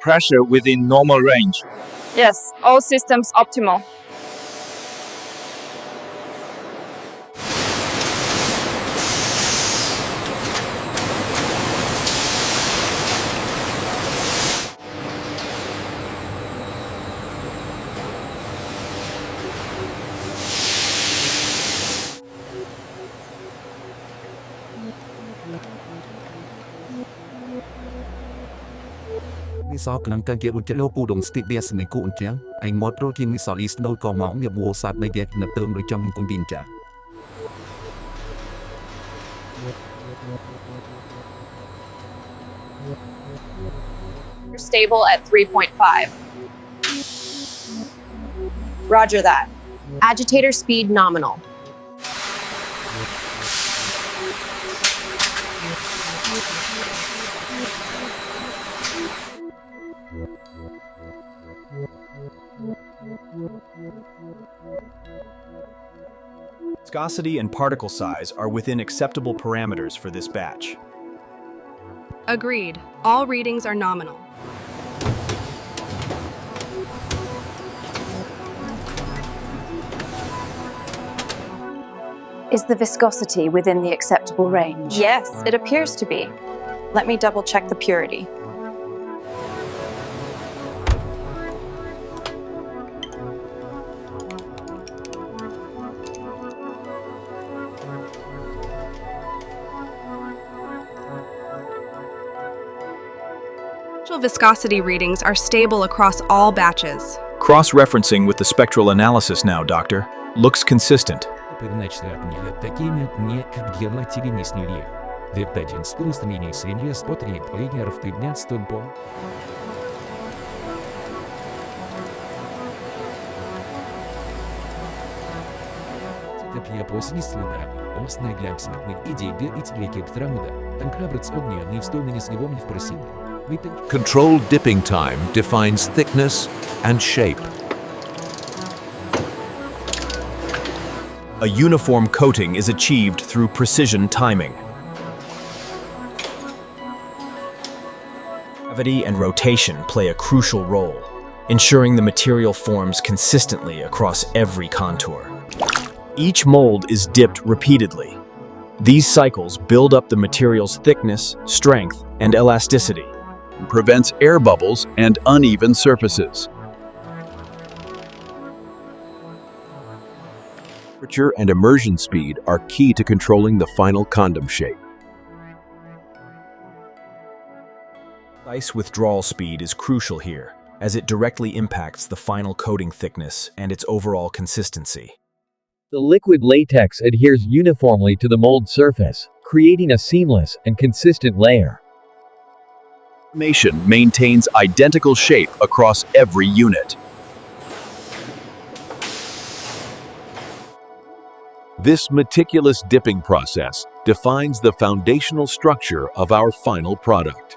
pressure within normal range. Yes, all systems optimal. Sau năng can kia một lô cụ đồng stick bia sừng cụ trắng anh mót protein với sọ is đâu còn máu nhập vô sát mấy ghét nập tương rồi trong con tin trả. You're stable at 3.5. Roger that. Agitator speed nominal. Viscosity and particle size are within acceptable parameters for this batch. Agreed. All readings are nominal. Is the viscosity within the acceptable range? Yes, it appears to be. Let me double check the purity. Viscosity readings are stable across all batches. Cross-referencing with the spectral analysis now, Doctor. Looks consistent. Controlled dipping time defines thickness and shape. A uniform coating is achieved through precision timing. Gravity and rotation play a crucial role, ensuring the material forms consistently across every contour. Each mold is dipped repeatedly. These cycles build up the material's thickness, strength, and elasticity. Prevents air bubbles and uneven surfaces. Temperature and immersion speed are key to controlling the final condom shape. Precise withdrawal speed is crucial here, as it directly impacts the final coating thickness and its overall consistency. The liquid latex adheres uniformly to the mold surface, creating a seamless and consistent layer. Formation maintains identical shape across every unit. This meticulous dipping process defines the foundational structure of our final product.